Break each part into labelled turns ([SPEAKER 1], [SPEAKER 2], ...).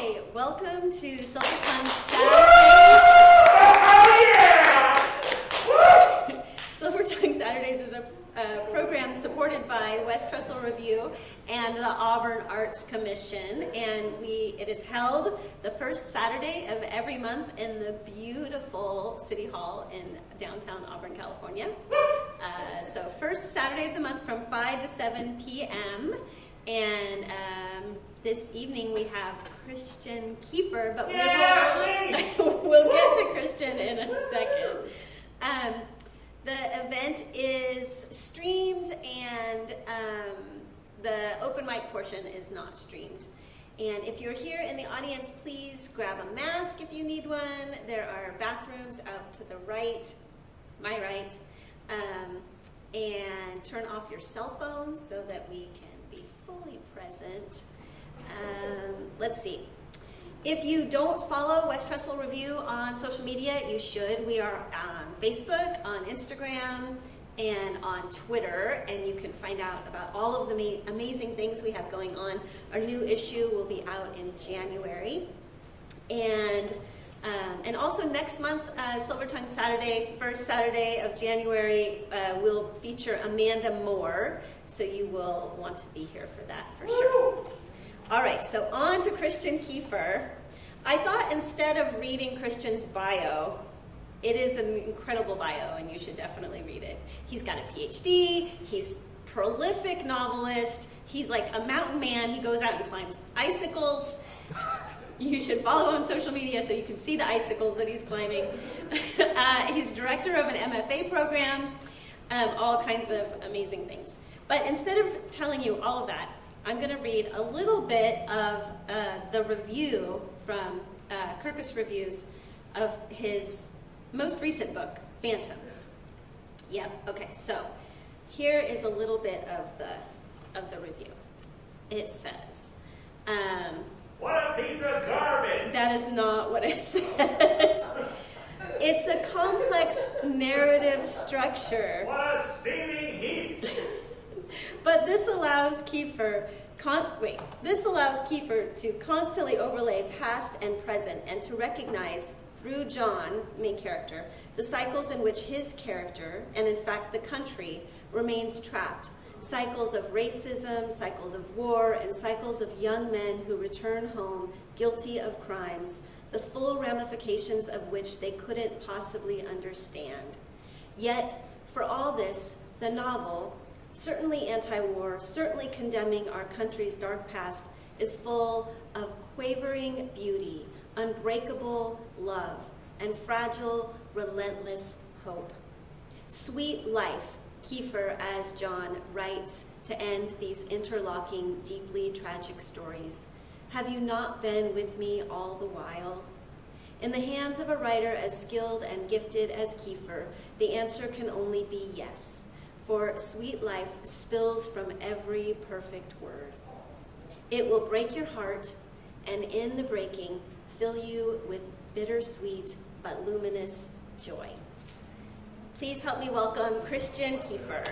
[SPEAKER 1] Hi, welcome to Silvertongue Saturdays.
[SPEAKER 2] Oh, yeah!
[SPEAKER 1] Silvertongue Saturdays is a program supported by West Trestle Review and the Auburn Arts Commission, and it is held the first Saturday of every month in the beautiful City Hall in downtown Auburn, California. So first Saturday of the month from 5 to 7 p.m. And this evening we have Christian Kiefer, but we'll get to Christian in a second. The event is streamed, and the open mic portion is not streamed. And if you're here in the audience, please grab a mask if you need one. There are bathrooms out to the right, my right, and turn off your cell phones so that we can be fully present. Let's see. If you don't follow West Trestle Review on social media, you should. We are on Facebook, on Instagram, and on Twitter, and you can find out about all of the amazing things we have going on. Our new issue will be out in January. And also next month, Silvertongue Saturday, first Saturday of January, will feature Amanda Moore, so you will want to be here for that for sure. All right, so on to Christian Kiefer. I thought instead of reading Christian's bio, it is an incredible bio, and you should definitely read it. He's got a Ph.D., he's a prolific novelist, he's like a mountain man, he goes out and climbs icicles. You should follow him on social media so you can see the icicles that he's climbing. He's director of an MFA program, all kinds of amazing things. But instead of telling you all of that, I'm going to read a little bit of the review from Kirkus Reviews of his most recent book, Phantoms. Yep, okay, so here is a little bit of the review. It says,
[SPEAKER 2] What a piece of garbage!
[SPEAKER 1] That is not what it says. It's a complex narrative structure.
[SPEAKER 2] What a steaming heap!
[SPEAKER 1] But this allows Kiefer to constantly overlay past and present and to recognize through John, main character, the cycles in which his character, and in fact the country, remains trapped. Cycles of racism, cycles of war, and cycles of young men who return home guilty of crimes, the full ramifications of which they couldn't possibly understand. Yet, for all this, the novel, certainly anti-war, certainly condemning our country's dark past, is full of quavering beauty, unbreakable love, and fragile, relentless hope. Sweet life, Kiefer, as John, writes to end these interlocking, deeply tragic stories. Have you not been with me all the while? In the hands of a writer as skilled and gifted as Kiefer, the answer can only be yes. For sweet life spills from every perfect word. It will break your heart, and in the breaking, fill you with bittersweet but luminous joy. Please help me welcome Christian Kiefer.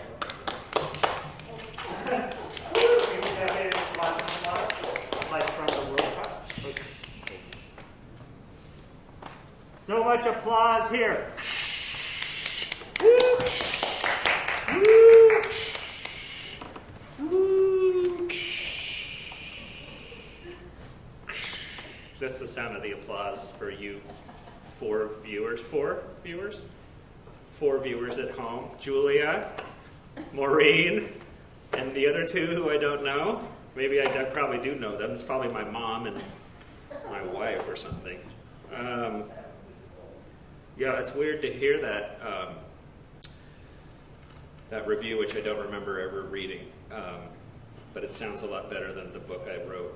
[SPEAKER 2] Like from the World Cup. So much applause here. That's the sound of the applause for you four viewers at home. Julia, Maureen, and the other two who I don't know. Maybe I probably do know them. It's probably my mom and my wife or something. Yeah, it's weird to hear that that review, which I don't remember ever reading. But it sounds a lot better than the book I wrote.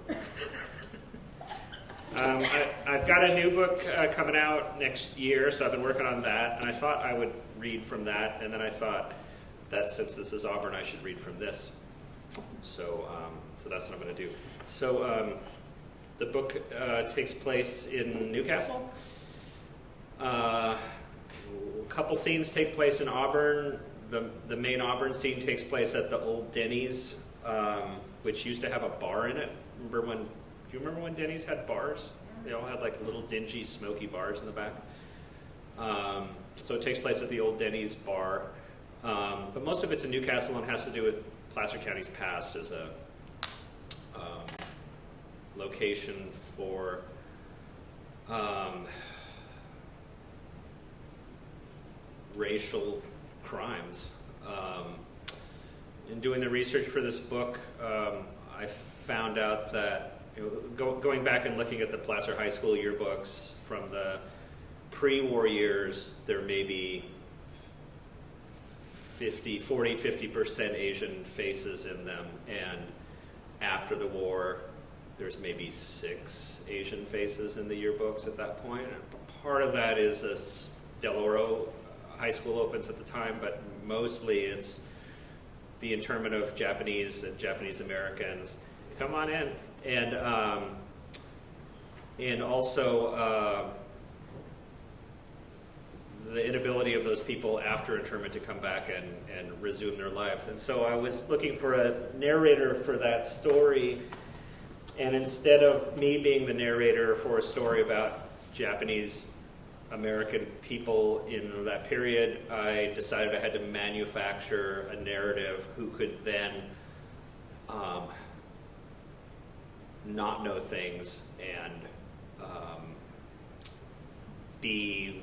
[SPEAKER 2] I've got a new book coming out next year, so I've been working on that, and I thought I would read from that, and then I thought that since this is Auburn, I should read from this. So that's what I'm going to do. So the book takes place in Newcastle. A couple scenes take place in Auburn. The main Auburn scene takes place at the old Denny's, which used to have a bar in it. Remember when Do you remember when Denny's had bars? They all had like little dingy, smoky bars in the back. So it takes place at the old Denny's bar. But most of it's in Newcastle and has to do with Placer County's past as a location for racial crimes. In doing the research for this book, I found out that going back and looking at the Placer High School yearbooks from the pre-war years, there may be 50% Asian faces in them, and after the war, there's maybe 6 Asian faces in the yearbooks at that point. Part of that is Del Oro High School opens at the time, but mostly it's the internment of Japanese and Japanese Americans. Come on in. And also the inability of those people after internment to come back and resume their lives. And so I was looking for a narrator for that story, and instead of me being the narrator for a story about Japanese American people in that period, I decided I had to manufacture a narrative who could then not know things and be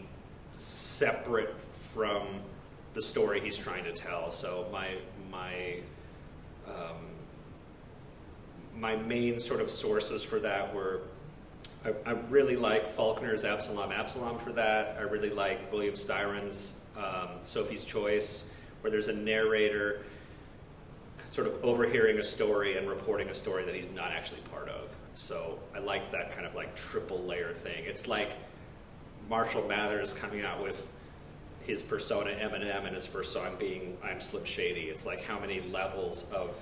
[SPEAKER 2] separate from the story he's trying to tell. So my main sort of sources for that were, I really like Faulkner's Absalom for that. I really like William Styron's Sophie's Choice, where there's a narrator sort of overhearing a story and reporting a story that he's not actually part of. So I like that kind of like triple layer thing. It's like Marshall Mathers coming out with his persona Eminem and his first song being I'm Slim Shady. It's like, how many levels of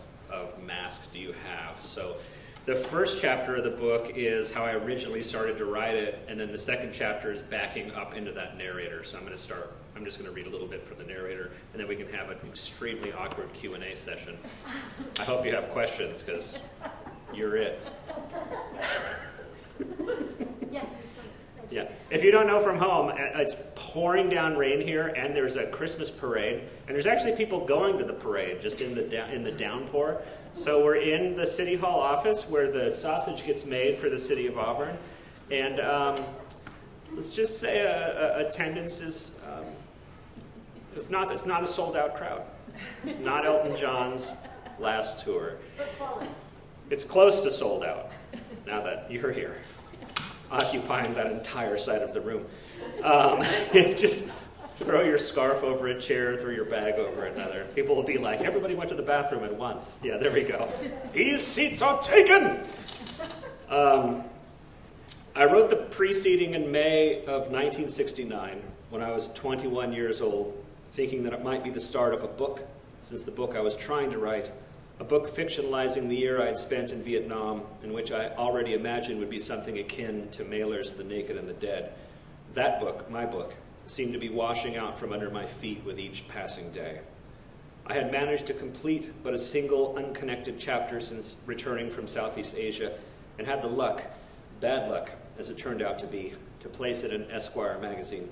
[SPEAKER 2] mask do you have? So the first chapter of the book is how I originally started to write it, and then the second chapter is backing up into that narrator. So I'm just going to read a little bit from the narrator, and then we can have an extremely awkward Q&A session. I hope you have questions, because you're it. Yeah. If you don't know from home, it's pouring down rain here, and there's a Christmas parade, and there's actually people going to the parade just in the downpour. So we're in the City Hall office where the sausage gets made for the city of Auburn, and let's just say attendance is it's not a sold out crowd. It's not Elton John's last tour. It's close to sold out now that you're here, occupying that entire side of the room. Just throw your scarf over a chair, throw your bag over another. People will be like, everybody went to the bathroom at once. Yeah, there we go. These seats are taken! I wrote the preceding in May of 1969, when I was 21 years old, thinking that it might be the start of a book, since the book I was trying to write, a book fictionalizing the year I had spent in Vietnam, in which I already imagined would be something akin to Mailer's The Naked and the Dead. That book, my book, seemed to be washing out from under my feet with each passing day. I had managed to complete but a single unconnected chapter since returning from Southeast Asia, and had the luck, bad luck as it turned out to be, to place it in Esquire magazine.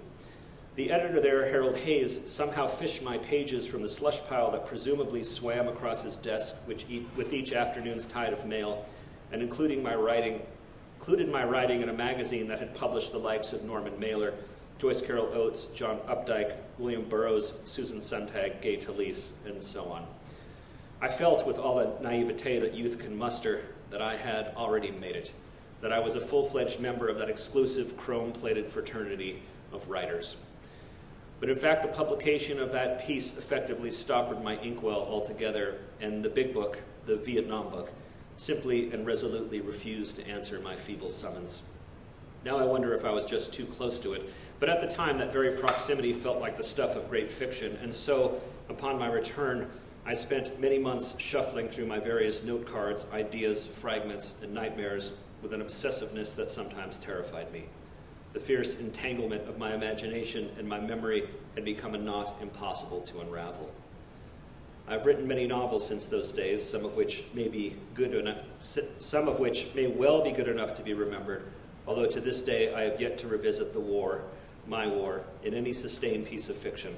[SPEAKER 2] The editor there, Harold Hayes, somehow fished my pages from the slush pile that presumably swam across his desk with each afternoon's tide of mail, and included my writing in a magazine that had published the likes of Norman Mailer, Joyce Carol Oates, John Updike, William Burroughs, Susan Sontag, Gay Talese, and so on. I felt, with all the naivete that youth can muster, that I had already made it, that I was a full-fledged member of that exclusive chrome-plated fraternity of writers. But in fact, the publication of that piece effectively stoppered my inkwell altogether, and the big book, the Vietnam book, simply and resolutely refused to answer my feeble summons. Now I wonder if I was just too close to it, but at the time that very proximity felt like the stuff of great fiction, and so, upon my return, I spent many months shuffling through my various note cards, ideas, fragments, and nightmares with an obsessiveness that sometimes terrified me. The fierce entanglement of my imagination and my memory had become a knot impossible to unravel. I've written many novels since those days, some of which may well be good enough to be remembered, although to this day I have yet to revisit the war, my war, in any sustained piece of fiction.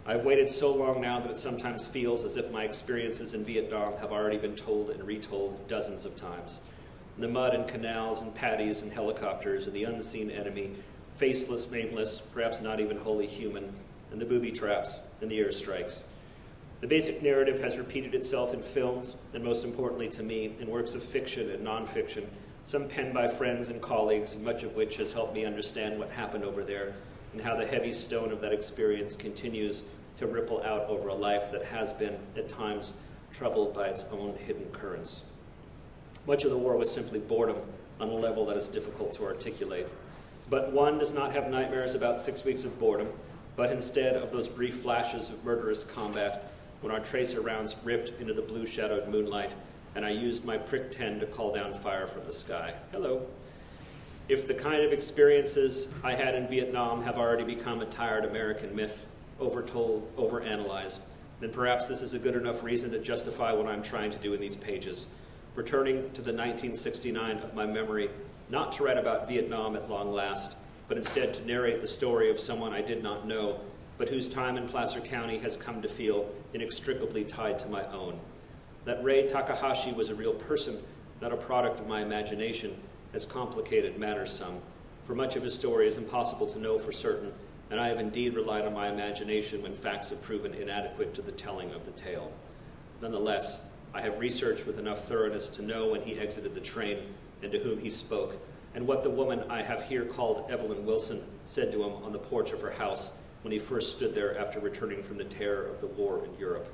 [SPEAKER 2] I've waited so long now that it sometimes feels as if my experiences in Vietnam have already been told and retold dozens of times. The mud and canals and paddies and helicopters and the unseen enemy, faceless, nameless, perhaps not even wholly human, and the booby traps and the airstrikes. The basic narrative has repeated itself in films, and most importantly to me, in works of fiction and nonfiction, some penned by friends and colleagues, much of which has helped me understand what happened over there and how the heavy stone of that experience continues to ripple out over a life that has been, at times, troubled by its own hidden currents. Much of the war was simply boredom on a level that is difficult to articulate. But one does not have nightmares about 6 weeks of boredom, but instead of those brief flashes of murderous combat when our tracer rounds ripped into the blue-shadowed moonlight and I used my prick 10 to call down fire from the sky. Hello. If the kind of experiences I had in Vietnam have already become a tired American myth, overtold, overanalyzed, then perhaps this is a good enough reason to justify what I'm trying to do in these pages, returning to the 1969 of my memory, not to write about Vietnam at long last, but instead to narrate the story of someone I did not know, but whose time in Placer County has come to feel inextricably tied to my own. That Rei Takahashi was a real person, not a product of my imagination, has complicated matters some, for much of his story is impossible to know for certain, and I have indeed relied on my imagination when facts have proven inadequate to the telling of the tale. Nonetheless, I have researched with enough thoroughness to know when he exited the train and to whom he spoke, and what the woman I have here called Evelyn Wilson said to him on the porch of her house when he first stood there after returning from the terror of the war in Europe.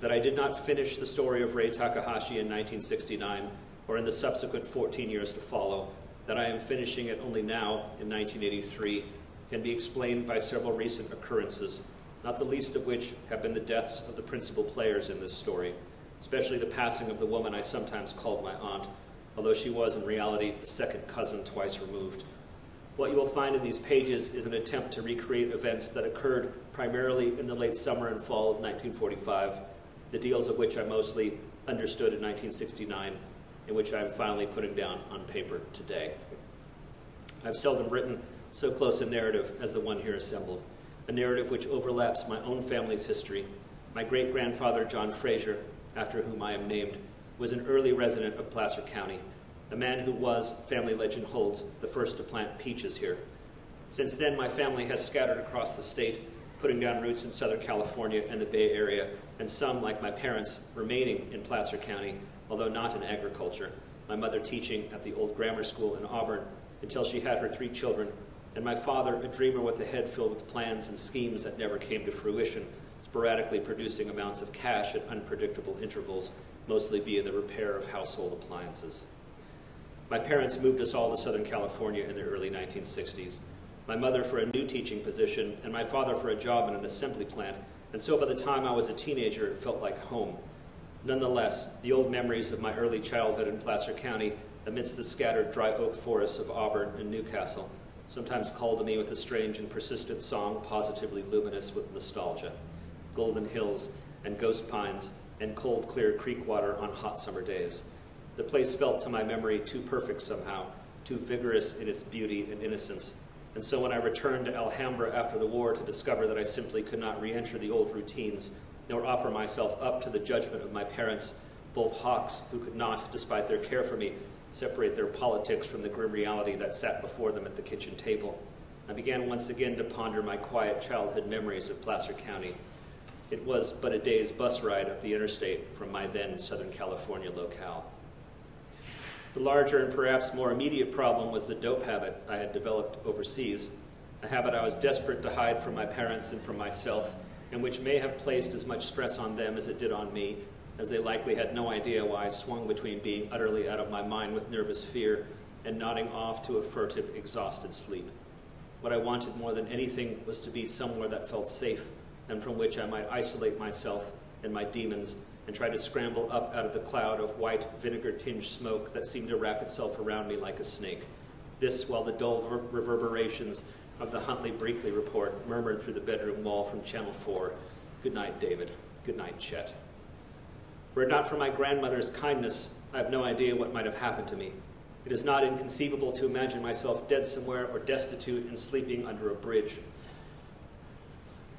[SPEAKER 2] That I did not finish the story of Rei Takahashi in 1969 or in the subsequent 14 years to follow, that I am finishing it only now in 1983, can be explained by several recent occurrences, not the least of which have been the deaths of the principal players in this story, especially the passing of the woman I sometimes called my aunt, although she was in reality a second cousin twice removed. What you will find in these pages is an attempt to recreate events that occurred primarily in the late summer and fall of 1945, the deals of which I mostly understood in 1969, and which I am finally putting down on paper today. I've seldom written so close a narrative as the one here assembled, a narrative which overlaps my own family's history. My great-grandfather, John Fraser, after whom I am named, was an early resident of Placer County, a man who was, family legend holds, the first to plant peaches here. Since then, my family has scattered across the state, putting down roots in Southern California and the Bay Area, and some, like my parents, remaining in Placer County, although not in agriculture, my mother teaching at the old grammar school in Auburn until she had her 3 children, and my father, a dreamer with a head filled with plans and schemes that never came to fruition, sporadically producing amounts of cash at unpredictable intervals, mostly via the repair of household appliances. My parents moved us all to Southern California in the early 1960s, my mother for a new teaching position, and my father for a job in an assembly plant, and so by the time I was a teenager, it felt like home. Nonetheless, the old memories of my early childhood in Placer County, amidst the scattered dry oak forests of Auburn and Newcastle, sometimes called to me with a strange and persistent song positively luminous with nostalgia. Golden hills and ghost pines and cold, clear creek water on hot summer days. The place felt to my memory too perfect somehow, too vigorous in its beauty and innocence. And so when I returned to Alhambra after the war to discover that I simply could not re-enter the old routines, nor offer myself up to the judgment of my parents, both hawks who could not, despite their care for me, separate their politics from the grim reality that sat before them at the kitchen table, I began once again to ponder my quiet childhood memories of Placer County. It was but a day's bus ride up the interstate from my then Southern California locale. The larger and perhaps more immediate problem was the dope habit I had developed overseas, a habit I was desperate to hide from my parents and from myself, and which may have placed as much stress on them as it did on me, as they likely had no idea why I swung between being utterly out of my mind with nervous fear and nodding off to a furtive, exhausted sleep. What I wanted more than anything was to be somewhere that felt safe and from which I might isolate myself and my demons and try to scramble up out of the cloud of white, vinegar-tinged smoke that seemed to wrap itself around me like a snake. This while the dull reverberations of the Huntley-Brinkley report murmured through the bedroom wall from Channel 4. Good night, David. Good night, Chet. Were it not for my grandmother's kindness, I have no idea what might have happened to me. It is not inconceivable to imagine myself dead somewhere or destitute and sleeping under a bridge.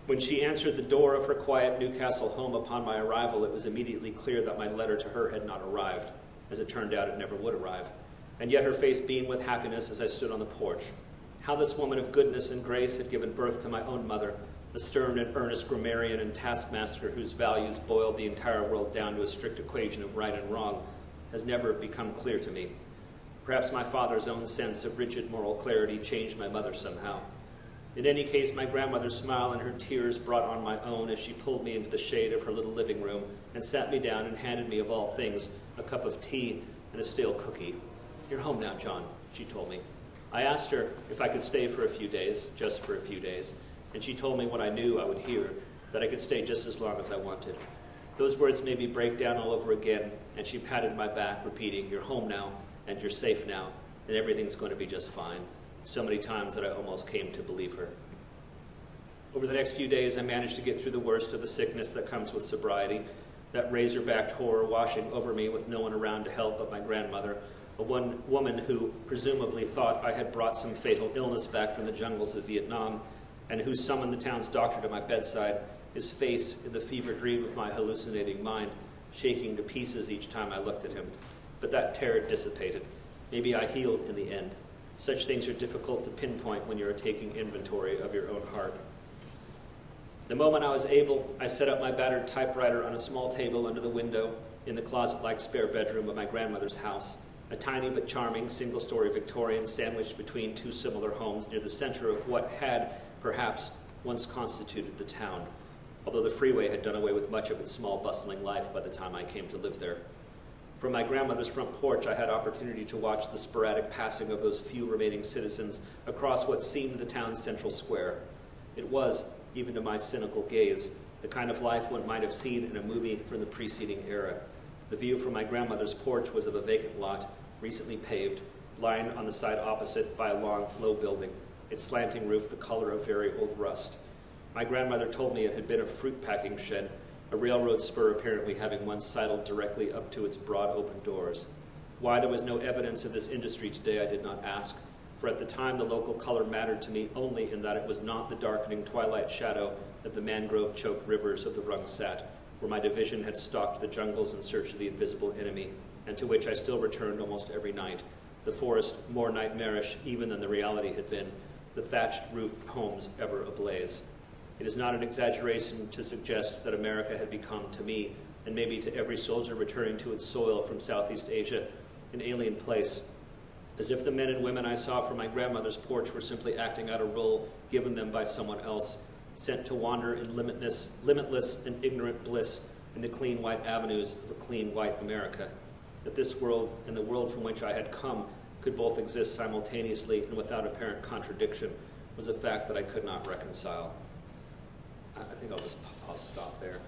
[SPEAKER 2] When she answered the door of her quiet Newcastle home upon my arrival, it was immediately clear that my letter to her had not arrived. As it turned out, it never would arrive. And yet her face beamed with happiness as I stood on the porch. How this woman of goodness and grace had given birth to my own mother, the stern and earnest grammarian and taskmaster whose values boiled the entire world down to a strict equation of right and wrong, has never become clear to me. Perhaps my father's own sense of rigid moral clarity changed my mother somehow. In any case, my grandmother's smile and her tears brought on my own as she pulled me into the shade of her little living room and sat me down and handed me, of all things, a cup of tea and a stale cookie. "You're home now, John," she told me. I asked her if I could stay for a few days, just for a few days, and she told me what I knew I would hear, that I could stay just as long as I wanted. Those words made me break down all over again, and she patted my back, repeating, "You're home now, and you're safe now, and everything's going to be just fine," so many times that I almost came to believe her. Over the next few days, I managed to get through the worst of the sickness that comes with sobriety, that razor-backed horror washing over me with no one around to help but my grandmother, a woman who presumably thought I had brought some fatal illness back from the jungles of Vietnam, and who summoned the town's doctor to my bedside, his face in the fever dream of my hallucinating mind, shaking to pieces each time I looked at him. But that terror dissipated. Maybe I healed in the end. Such things are difficult to pinpoint when you are taking inventory of your own heart. The moment I was able, I set up my battered typewriter on a small table under the window in the closet-like spare bedroom of my grandmother's house, a tiny but charming single-story Victorian sandwiched between two similar homes near the center of what had, perhaps, once constituted the town, although the freeway had done away with much of its small, bustling life by the time I came to live there. From my grandmother's front porch, I had opportunity to watch the sporadic passing of those few remaining citizens across what seemed the town's central square. It was, even to my cynical gaze, the kind of life one might have seen in a movie from the preceding era. The view from my grandmother's porch was of a vacant lot, recently paved, lined on the side opposite by a long, low building, its slanting roof the color of very old rust. My grandmother told me it had been a fruit packing shed, a railroad spur apparently having once sidled directly up to its broad open doors. Why there was no evidence of this industry today I did not ask, for at the time the local color mattered to me only in that it was not the darkening twilight shadow of the mangrove-choked rivers of the Rungsat, where my division had stalked the jungles in search of the invisible enemy, and to which I still returned almost every night, the forest more nightmarish even than the reality had been, the thatched roofed homes ever ablaze. It is not an exaggeration to suggest that America had become, to me, and maybe to every soldier returning to its soil from Southeast Asia, an alien place, as if the men and women I saw from my grandmother's porch were simply acting out a role given them by someone else, sent to wander in limitless and ignorant bliss in the clean white avenues of a clean white America. That this world and the world from which I had come could both exist simultaneously and without apparent contradiction was a fact that I could not reconcile. I think I'll stop there.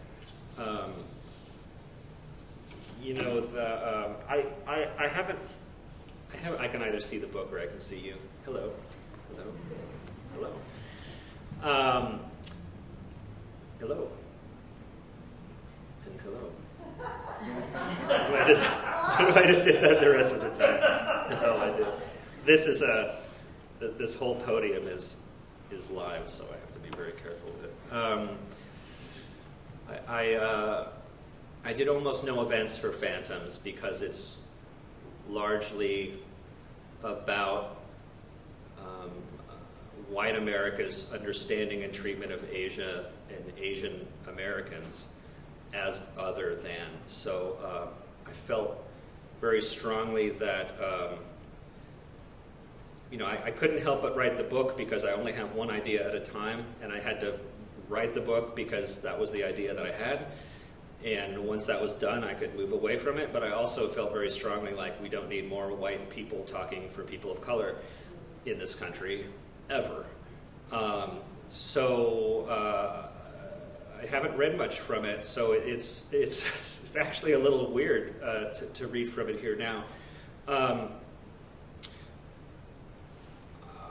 [SPEAKER 2] I can either see the book or I can see you. Hello. Hello. Hello. And hello. I just did that the rest of the time. That's all I did. This is this whole podium is live, so I have to be very careful with it. I did almost no events for Phantoms because it's largely about white America's understanding and treatment of Asia and Asian Americans as other than. So I felt very strongly that I couldn't help but write the book because I only have one idea at a time, and I had to write the book because that was the idea that I had. And once that was done, I could move away from it, but I also felt very strongly like we don't need more white people talking for people of color in this country, ever. I haven't read much from it, so it's actually a little weird to read from it here now.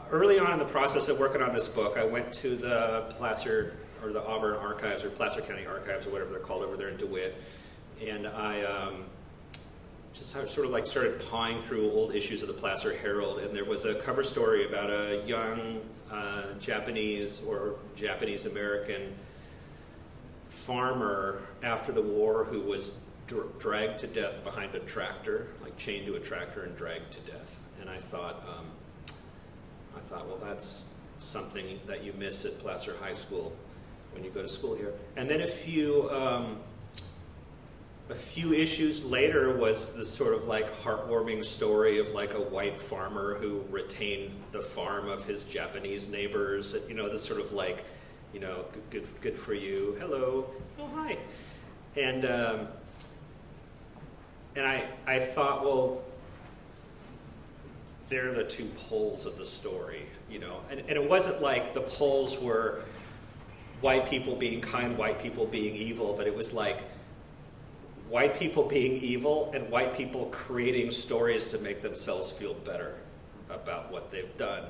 [SPEAKER 2] Early on in the process of working on this book, I went to the Placer or the Auburn Archives, or Placer County Archives, or whatever they're called over there in DeWitt. And I just sort of like started pawing through old issues of the Placer Herald, and there was a cover story about a young Japanese or Japanese American farmer after the war who was dragged to death behind a tractor, like chained to a tractor and dragged to death. And I thought, well, that's something that you miss at Placer High School when you go to school here. And then a few issues later was this sort of like heartwarming story of like a white farmer who retained the farm of his Japanese neighbors. You know, this sort of like, you know, good for you. Hello. Oh, hi. And I thought, well, they're the two poles of the story, you know. And it wasn't like the poles were white people being kind, white people being evil, but it was like white people being evil and white people creating stories to make themselves feel better about what they've done.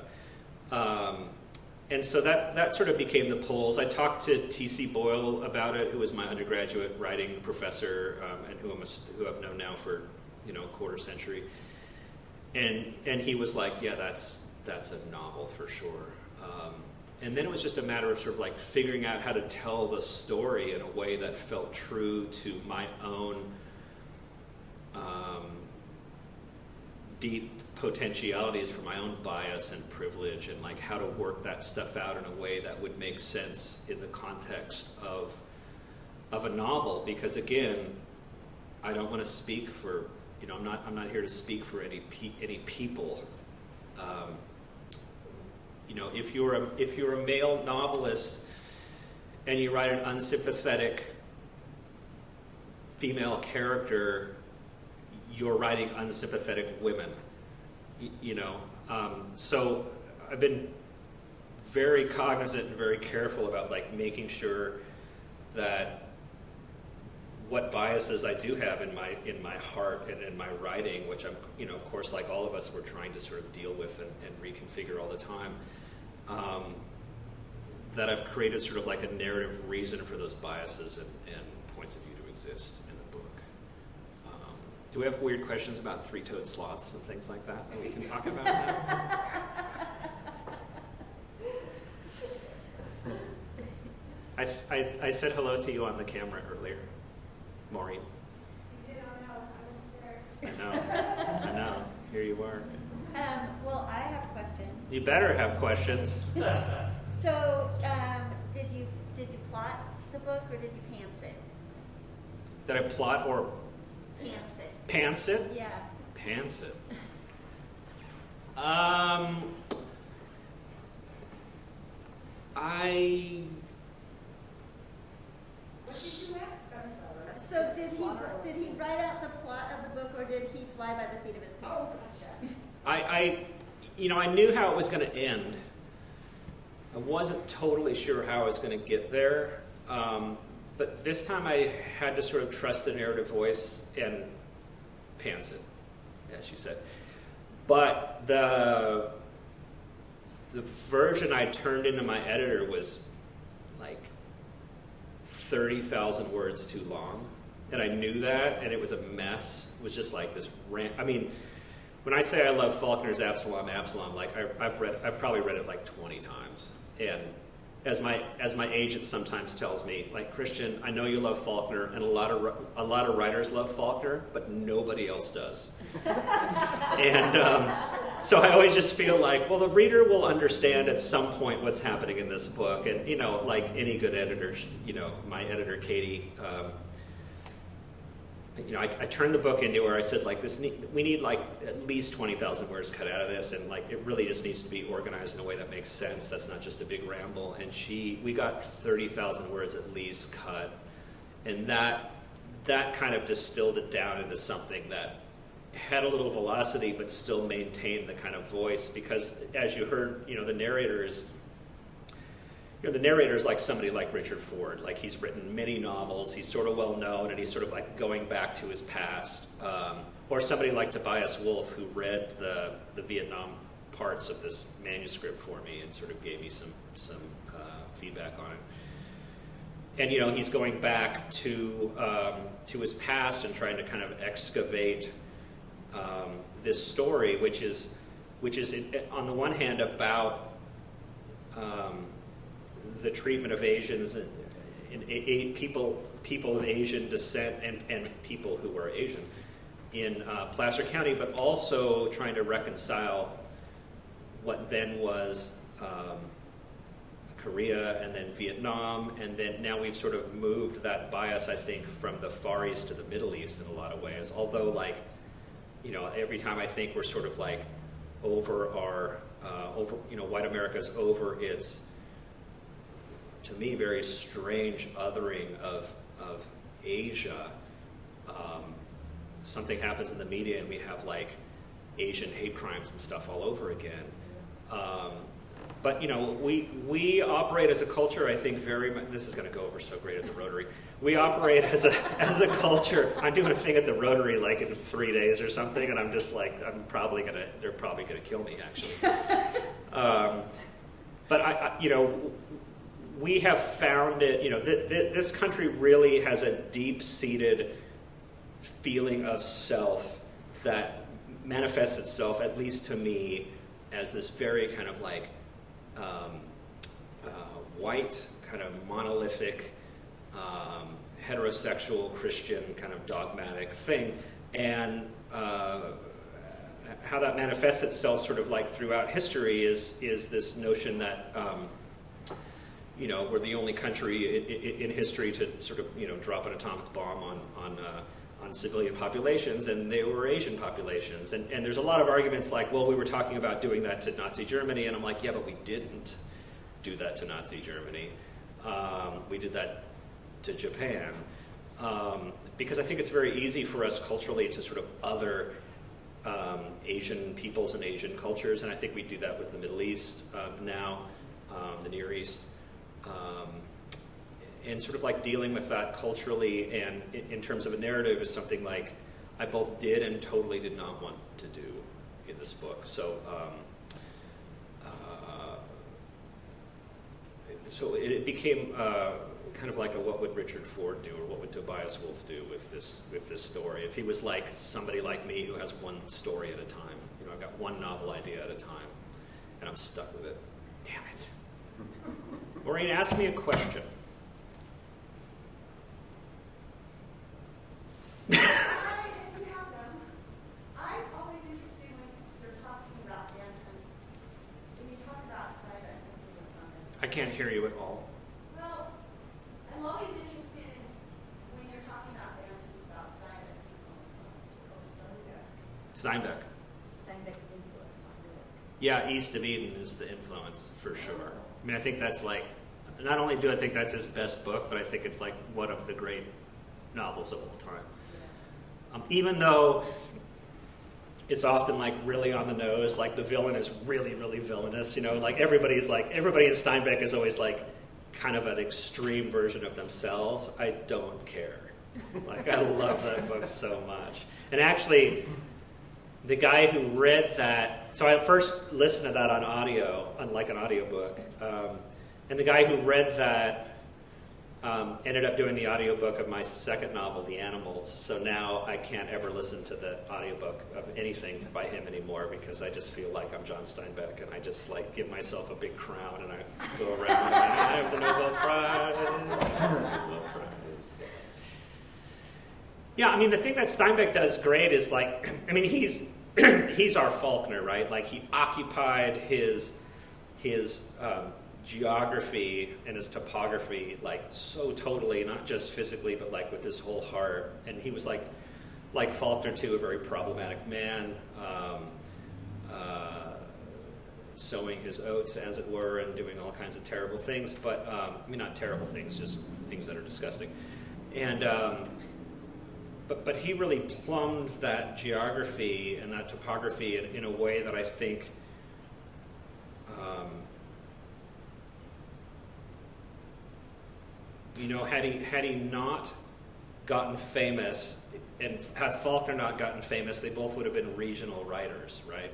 [SPEAKER 2] And so that sort of became the poles. I talked to T.C. Boyle about it, who was my undergraduate writing professor, and who I've known now for, you know, a quarter century. And he was like, yeah, that's a novel for sure. And then it was just a matter of sort of like figuring out how to tell the story in a way that felt true to my own deep potentialities for my own bias and privilege, and like how to work that stuff out in a way that would make sense in the context of a novel. Because again, I don't want to speak for, you know, I'm not here to speak for any people. You know, if you're a male novelist and you write an unsympathetic female character, you're writing unsympathetic women. You know, so I've been very cognizant and very careful about like making sure that what biases I do have in my heart and in my writing, which I'm, you know, of course, like all of us, we're trying to sort of deal with and reconfigure all the time, that I've created sort of like a narrative reason for those biases and points of view to exist in the book. Do we have weird questions about three-toed sloths and things like that we can talk about now? I said hello to you on the camera earlier, Maureen.
[SPEAKER 3] You did not know. I wasn't there.
[SPEAKER 2] I know. Here you are.
[SPEAKER 3] Well, I have a question.
[SPEAKER 2] You better have questions.
[SPEAKER 3] So, did you plot the book or did you pants it?
[SPEAKER 2] Did I plot or
[SPEAKER 3] Pants it.
[SPEAKER 2] pants it?
[SPEAKER 3] Yeah.
[SPEAKER 2] Pants it.
[SPEAKER 3] What did you ask? So did he write out the plot of the book or did he fly by the seat of his pants? Oh, gotcha.
[SPEAKER 2] I knew how it was going to end. I wasn't totally sure how I was going to get there. But this time I had to sort of trust the narrative voice and pants it, as you said. But the version I turned into my editor was like 30,000 words too long. And I knew that, and it was a mess. It was just like this rant. I mean, when I say I love Faulkner's Absalom, like I've probably read it like 20 times. And as my agent sometimes tells me, like, Christian, I know you love Faulkner, and a lot of writers love Faulkner, but nobody else does. And so I always just feel like, well, the reader will understand at some point what's happening in this book. And, you know, like any good editors, you know, my editor, Katie, I turned the book into her. I said, like, we need like at least 20,000 words cut out of this, and like it really just needs to be organized in a way that makes sense. That's not just a big ramble. And we got 30,000 words at least cut, and that kind of distilled it down into something that had a little velocity but still maintained the kind of voice. Because as you heard, you know, the narrator is like somebody like Richard Ford. Like, he's written many novels, he's sort of well known, and he's sort of like going back to his past. Or somebody like Tobias Wolff, who read the Vietnam parts of this manuscript for me and sort of gave me some feedback on it. he's going back to his past and trying to kind of excavate this story, which is on the one hand about the treatment of Asians and people of Asian descent and people who were Asian in Placer County, but also trying to reconcile what then was Korea and then Vietnam, and then now we've sort of moved that bias, I think, from the Far East to the Middle East in a lot of ways. Although, every time I think we're sort of like over our, white America's over its, to me, very strange othering of Asia. Something happens in the media and we have like Asian hate crimes and stuff all over again. But we operate as a culture, I think, very much. This is going to go over so great at the Rotary. We operate as a culture. I'm doing a thing at the Rotary like in 3 days or something, and I'm just like, they're probably gonna kill me actually. But we have found it. This country really has a deep-seated feeling of self that manifests itself, at least to me, as this very kind of like white, kind of monolithic, heterosexual Christian kind of dogmatic thing, and how that manifests itself sort of like throughout history is this notion that we're the only country in history to sort of drop an atomic bomb on civilian populations, and they were Asian populations. And there's a lot of arguments like, well, we were talking about doing that to Nazi Germany, and I'm like, yeah, but we didn't do that to Nazi Germany. We did that to Japan. Because I think it's very easy for us culturally to sort of other Asian peoples and Asian cultures, and I think we do that with the Middle East now, the Near East. And sort of like dealing with that culturally and in terms of a narrative is something like I both did and totally did not want to do in this book. So it became kind of like a what would Richard Ford do or what would Tobias Wolff do with this story if he was like somebody like me who has one story at a time. I've got one novel idea at a time and I'm stuck with it. Damn it. Maureen, ask me a question.
[SPEAKER 3] If you have them, I'm always interested when you're talking about anthems. When you talk about Zyzzyva, something that's on this.
[SPEAKER 2] I can't hear you at all.
[SPEAKER 3] Well, I'm always interested in when you're talking about anthems about Steinbeck's influence on us.
[SPEAKER 2] Steinbeck.
[SPEAKER 3] Steinbeck's influence on you.
[SPEAKER 2] Yeah, East of Eden is the influence for sure. I mean, I think that's like, not only do I think that's his best book, but I think it's like one of the great novels of all time. Even though it's often like really on the nose, like the villain is really, really villainous, like everybody in Steinbeck is always like kind of an extreme version of themselves. I don't care. Like I love that book so much. And actually, the guy who read that, so I first listened to that on audio, on like an audiobook, and the guy who read that ended up doing the audiobook of my second novel, The Animals. So now I can't ever listen to the audiobook of anything by him anymore because I just feel like I'm John Steinbeck and I just like give myself a big crown and I go around and I have the Nobel Prize. Nobel Prize. Yeah, I mean, the thing that Steinbeck does great is like, I mean, he's our Faulkner, right? Like he occupied his geography and his topography like so totally, not just physically, but like with his whole heart. And he was like Faulkner too, a very problematic man, sowing his oats, as it were, and doing all kinds of terrible things. But I mean, not terrible things, just things that are disgusting. And but he really plumbed that geography and that topography in a way that I think. Had he not gotten famous, and had Faulkner not gotten famous, they both would have been regional writers, right?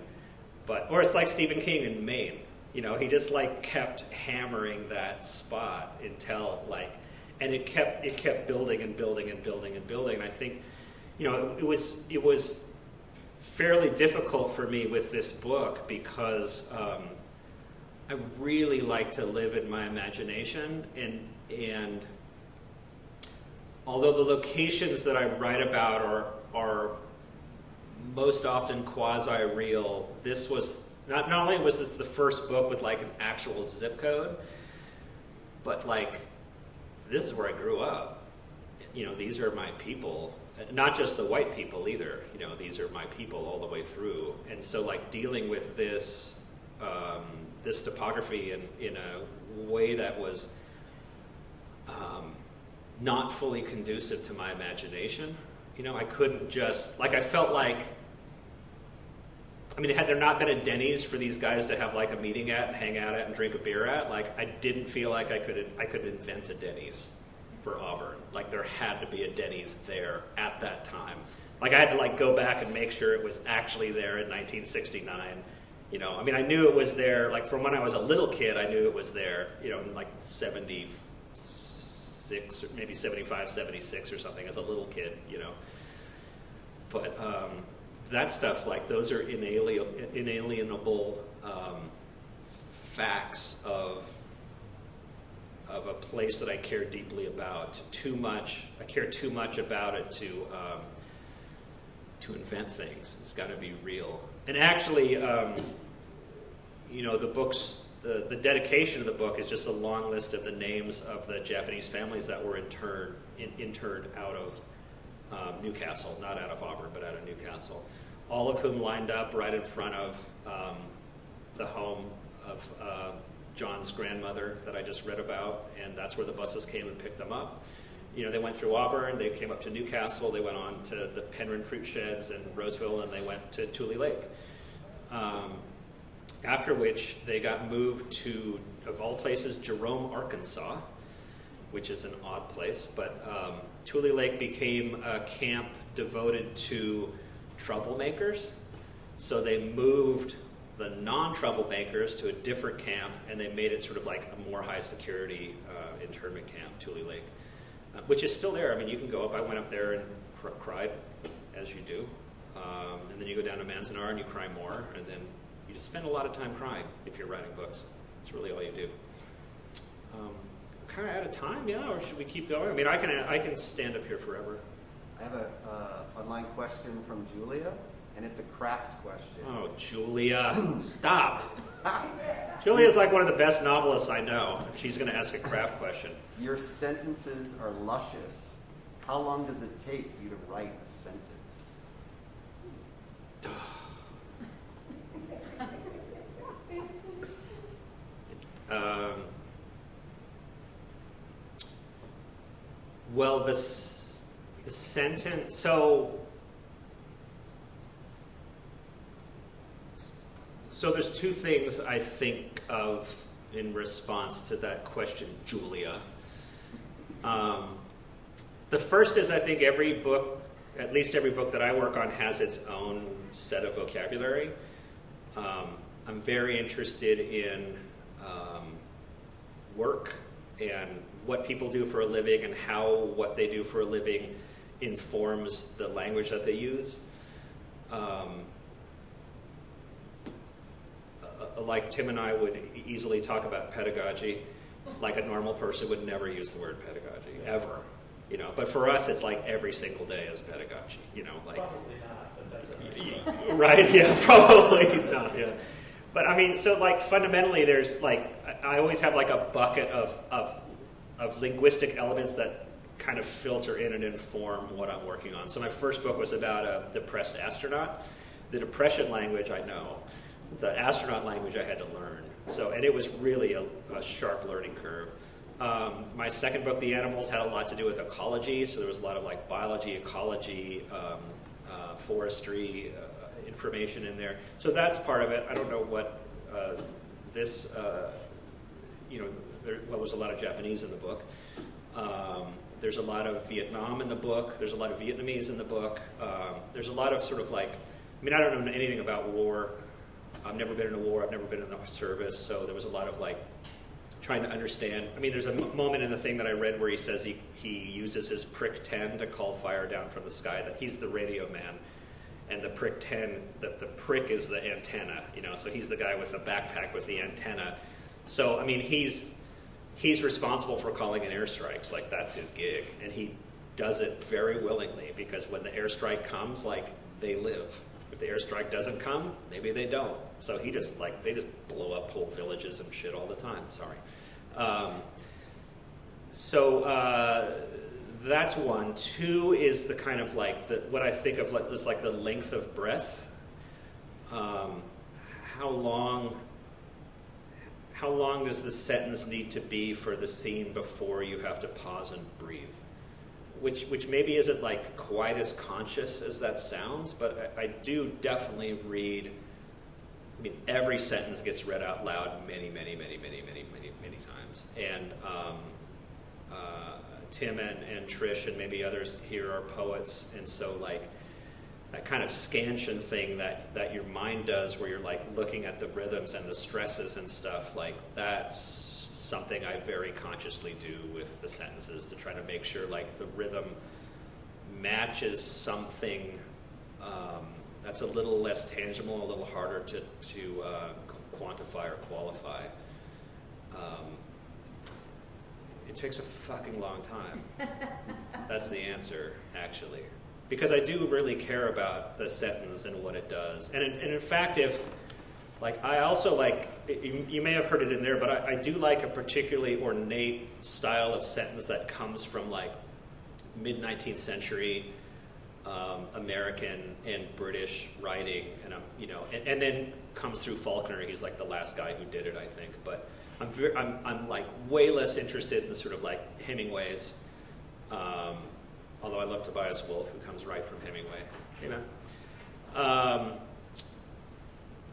[SPEAKER 2] Or it's like Stephen King in Maine. He just like kept hammering that spot until like, and it kept building and building and building and building. And I think, it was fairly difficult for me with this book because I really like to live in my imagination, and although the locations that I write about are most often quasi-real, this was not only was this the first book with like an actual zip code, but like this is where I grew up. These are my people, not just the white people either. These are my people all the way through, and so like dealing with this this topography in a way that was not fully conducive to my imagination. I couldn't just, I felt like, had there not been a Denny's for these guys to have like a meeting at and hang out at and drink a beer at, I didn't feel like I could invent a Denny's for Auburn. There had to be a Denny's there at that time. I had to go back and make sure it was actually there in 1969. I knew it was there, from when I was a little kid, I knew it was there, in 76 or maybe 75, 76 or something as a little kid, But that stuff, those are inalienable facts of a place that I care deeply about. I care too much about it to invent things. It's got to be real. And actually, the books, the dedication of the book is just a long list of the names of the Japanese families that were interred out of Newcastle, not out of Auburn, but out of Newcastle. All of whom lined up right in front of the home of John's grandmother that I just read about, and that's where the buses came and picked them up. They went through Auburn, they came up to Newcastle, they went on to the Penryn Fruit Sheds in Roseville, and they went to Tule Lake. After which they got moved to, of all places, Jerome, Arkansas, which is an odd place, but Tule Lake became a camp devoted to troublemakers. So they moved the non-troublemakers to a different camp, and they made it sort of like a more high security internment camp, Tule Lake, which is still there. You can go up. I went up there and cried, as you do. And then you go down to Manzanar and you cry more, and then you just spend a lot of time crying if you're writing books. That's really all you do. Kind of out of time, or should we keep going? I can stand up here forever.
[SPEAKER 4] I have a online question from Julia, and it's a craft question.
[SPEAKER 2] Oh, Julia, stop. Julia's like one of the best novelists I know. She's going to ask a craft question.
[SPEAKER 4] Your sentences are luscious. How long does it take you to write a sentence? Well, the sentence, so there's two things I think of in response to that question, Julia. The first is, I think every book, at least every book that I work on, has its own set of vocabulary. I'm very interested in work and what people do for a living and how what they do for a living informs the language that they use. Like Tim and I would easily talk about pedagogy, like a normal person would never use the word pedagogy, ever. But for us, it's like every single day is pedagogy.
[SPEAKER 5] Probably not, but that's
[SPEAKER 2] right? Yeah, probably not. Yeah, but fundamentally, there's I always have a bucket of linguistic elements that kind of filter in and inform what I'm working on. So my first book was about a depressed astronaut. The depression language I know. The astronaut language I had to learn. And it was really a sharp learning curve. My second book, The Animals, had a lot to do with ecology. So there was a lot of biology, ecology, forestry information in there. So that's part of it. I don't know what there's a lot of Japanese in the book. There's a lot of Vietnam in the book. There's a lot of Vietnamese in the book. There's a lot of sort of I don't know anything about war. I've never been in a war. I've never been in the service. So there was a lot of trying to understand. I mean, there's a moment in the thing that I read where he says he uses his prick 10 to call fire down from the sky, that he's the radio man. And the prick 10, the prick is the antenna, so he's the guy with the backpack with the antenna. So, I mean, he's responsible for calling in airstrikes, like that's his gig. And he does it very willingly, because when the airstrike comes, like, they live. If the airstrike doesn't come, maybe they don't. So they just blow up whole villages and shit all the time. Sorry. That's one. Two is the kind of like what I think of is like the length of breath. How long does the sentence need to be for the scene before you have to pause and breathe? Which maybe isn't like quite as conscious as that sounds, but I do definitely read. I mean, every sentence gets read out loud many times. And Tim and Trish and maybe others here are poets, and so like that kind of scansion thing that your mind does, where you're like looking at the rhythms and the stresses and stuff, like that's something I very consciously do with the sentences, to try to make sure like the rhythm matches something that's a little less tangible, a little harder to quantify or qualify. It takes a fucking long time. That's the answer, actually. Because I do really care about the sentence and what it does. And in fact, I also like, you may have heard it in there, but I do like a particularly ornate style of sentence that comes from like mid-19th century American and British writing, and then comes through Faulkner. He's like the last guy who did it, I think. But I'm like way less interested in the sort of like Hemingway's, although I love Tobias Wolff, who comes right from Hemingway,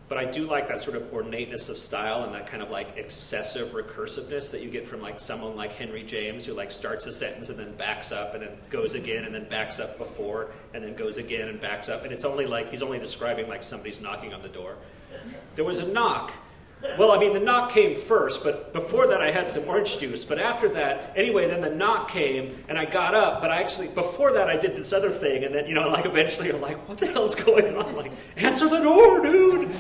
[SPEAKER 2] But I do like that sort of ornateness of style and that kind of like excessive recursiveness that you get from like someone like Henry James, who like starts a sentence and then backs up and then goes again and then backs up before and then goes again and backs up. And it's only like he's only describing like somebody's knocking on the door. There was a knock. Well, I mean, the knock came first, but before that I had some orange juice. But after that, anyway, then the knock came, and I got up, but before that I did this other thing, and then, like eventually you're like, what the hell's going on? Like, answer the door, dude!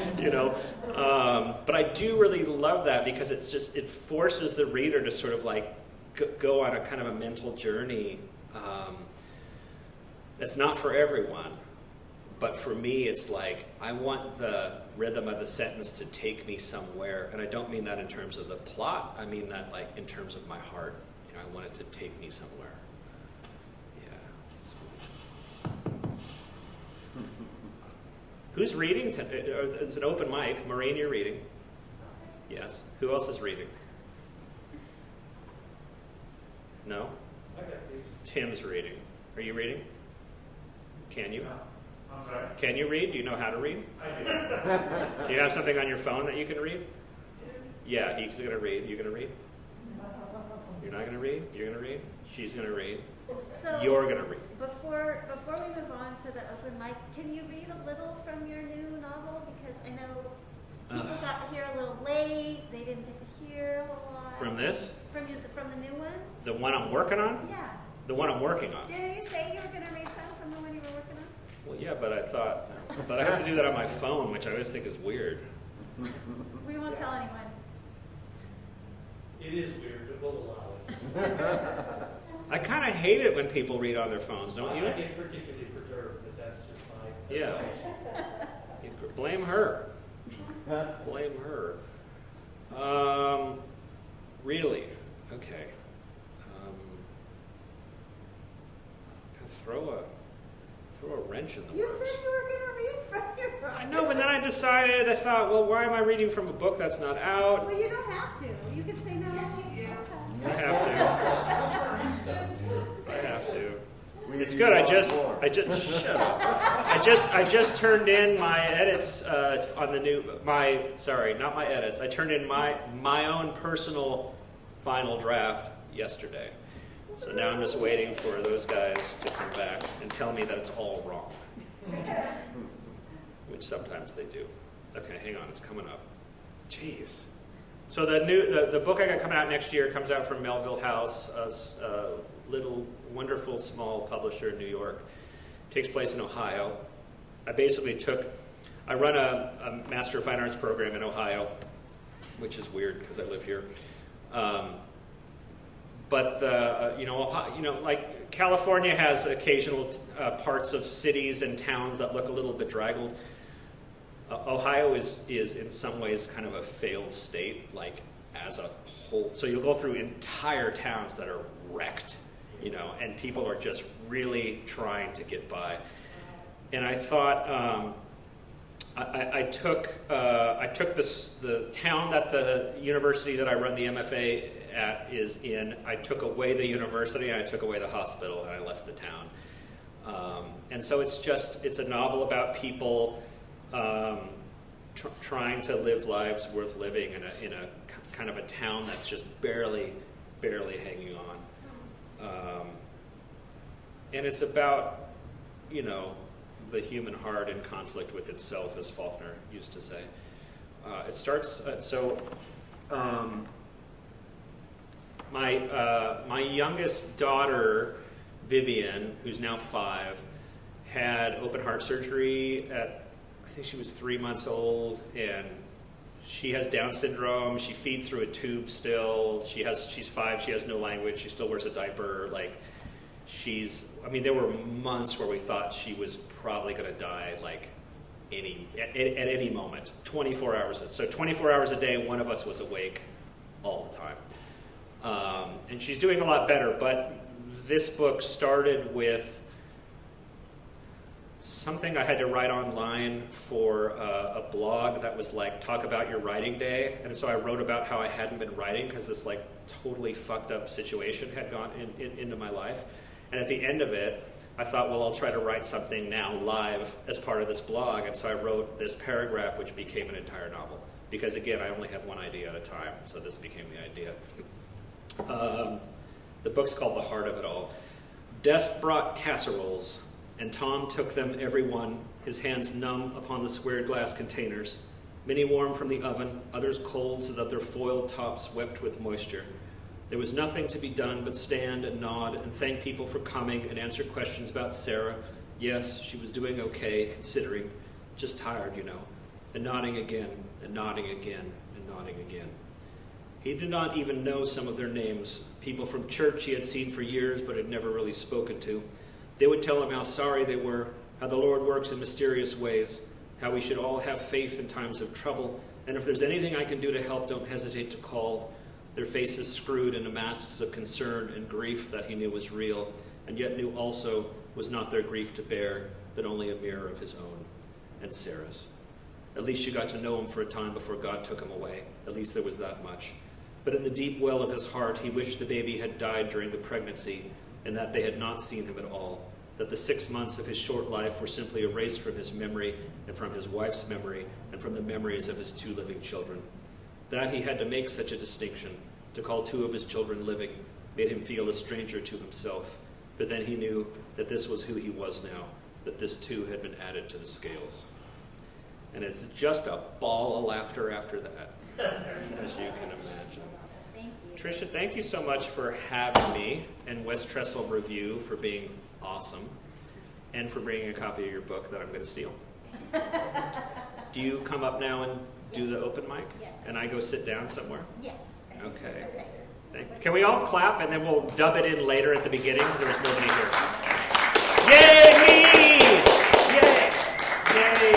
[SPEAKER 2] But I do really love that, because it forces the reader to sort of like go on a kind of a mental journey. That's not for everyone. But for me, it's like, I want the rhythm of the sentence to take me somewhere. And I don't mean that in terms of the plot. I mean that like in terms of my heart. I want it to take me somewhere. Yeah. Who's reading? It's an open mic. Maureen, you're reading. Yes. Who else is reading? No? Tim's reading. Are you reading? Can you?
[SPEAKER 5] I'm sorry?
[SPEAKER 2] Can you read? Do you know how to read?
[SPEAKER 5] I do.
[SPEAKER 2] Do you have something on your phone that you can read? Yeah, he's going to read. You going to read? You're not going to read? You're going to read? She's going to read.
[SPEAKER 1] So
[SPEAKER 2] You're going to read.
[SPEAKER 1] Before we move on to the open mic, can you read a little from your new novel? Because I know people got here a little late. They didn't get to hear a whole lot.
[SPEAKER 2] From this?
[SPEAKER 1] From the new one?
[SPEAKER 2] The one I'm working on?
[SPEAKER 1] Yeah.
[SPEAKER 2] The one I'm working on.
[SPEAKER 1] Didn't you say you were going to read some from the one you were working on?
[SPEAKER 2] Well, yeah, but I have to do that on my phone, which I always think is weird.
[SPEAKER 1] We won't tell anyone.
[SPEAKER 5] It is weird, but we'll allow it.
[SPEAKER 2] I kind of hate it when people read on their phones, don't you?
[SPEAKER 5] I get particularly perturbed, but that's just my...
[SPEAKER 2] Yeah. Blame her. Blame her. Really? Okay. Throw a wrench in the
[SPEAKER 1] You
[SPEAKER 2] works.
[SPEAKER 1] said you were going to read from your book.
[SPEAKER 2] I know, but then I thought, well, why am I reading from a book that's not out?
[SPEAKER 1] Well, you don't have to. You can say no. Yes, you do.
[SPEAKER 2] I have to. It's good. I just shut up. I just turned in my edits on the new not my edits. I turned in my own personal final draft yesterday. So now I'm just waiting for those guys to come back and tell me that it's all wrong. Which sometimes they do. Okay, hang on, it's coming up. Jeez. So the book I got coming out next year comes out from Melville House, a little wonderful small publisher in New York. It takes place in Ohio. I run a Master of Fine Arts program in Ohio, which is weird because I live here. But like California has occasional parts of cities and towns that look a little bedraggled. Ohio is in some ways kind of a failed state, like as a whole. So you'll go through entire towns that are wrecked, and people are just really trying to get by. And I thought I took the town that the university that I run the MFA at is in. I took away the university, and I took away the hospital, and I left the town. And so it's a novel about people trying to live lives worth living in a kind of a town that's just barely hanging on. And it's about, the human heart in conflict with itself, as Faulkner used to say. It starts, my youngest daughter, Vivian, who's now 5, had open heart surgery at, I think she was 3 months old, and she has Down syndrome. She feeds through a tube still. She's 5. She has no language. She still wears a diaper. There were months where we thought she was probably going to die, at any moment. 24 hours. So 24 hours a day, one of us was awake all the time. And she's doing a lot better. But this book started with something I had to write online for a blog that was talk about your writing day. And so I wrote about how I hadn't been writing because this totally fucked up situation had gone into my life. And at the end of it, I thought, well, I'll try to write something now live as part of this blog. And so I wrote this paragraph, which became an entire novel. Because again, I only have one idea at a time, so this became the idea. The book's called The Heart of It All. Death brought casseroles, and Tom took them every one, his hands numb upon the squared glass containers, many warm from the oven, others cold so that their foiled tops wept with moisture. There was nothing to be done but stand and nod and thank people for coming and answer questions about Sarah. Yes, she was doing okay, considering, just tired, and nodding again, and nodding again, and nodding again. He did not even know some of their names, people from church he had seen for years but had never really spoken to. They would tell him how sorry they were, how the Lord works in mysterious ways, how we should all have faith in times of trouble, and if there's anything I can do to help, don't hesitate to call. Their faces screwed into masks of concern and grief that he knew was real, and yet knew also was not their grief to bear, but only a mirror of his own and Sarah's. At least you got to know him for a time before God took him away. At least there was that much. But in the deep well of his heart, he wished the baby had died during the pregnancy, and that they had not seen him at all, that the 6 months of his short life were simply erased from his memory and from his wife's memory and from the memories of his 2 living children. That he had to make such a distinction, to call 2 of his children living, made him feel a stranger to himself. But then he knew that this was who he was now, that this too had been added to the scales. And it's just a ball of laughter after that, as you can imagine.
[SPEAKER 1] Thank you.
[SPEAKER 2] Tricia, thank you so much for having me, and West Trestle Review for being awesome, and for bringing a copy of your book that I'm going to steal. Do you come up now and do the open mic?
[SPEAKER 1] Yes.
[SPEAKER 2] And I go sit down somewhere?
[SPEAKER 1] Yes.
[SPEAKER 2] Okay. Can we all clap and then we'll dub it in later at the beginning because there's nobody here. Yay me! Yay! Yay!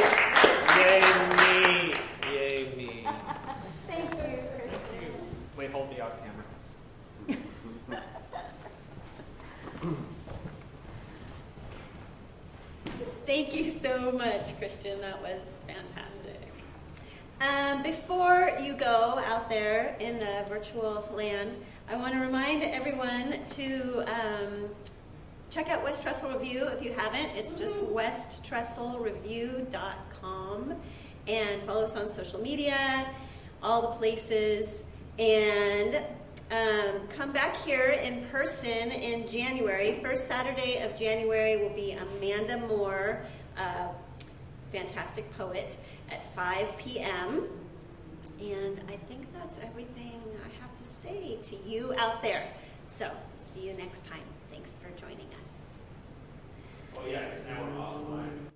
[SPEAKER 2] Yay me! Yay me!
[SPEAKER 1] Thank you, Kristen.
[SPEAKER 2] Wait, hold me off camera.
[SPEAKER 1] Thank you so much, Christian. That was fantastic. Before you go out there in the virtual land, I want to remind everyone to check out West Trestle Review if you haven't. It's just westtresselreview.com, and follow us on social media, all the places, and come back here in person in January. First Saturday of January will be Amanda Moore, fantastic poet, at 5 p.m. And I think that's everything I have to say to you out there. So, see you next time. Thanks for joining us.
[SPEAKER 2] Oh yeah, because now we're offline.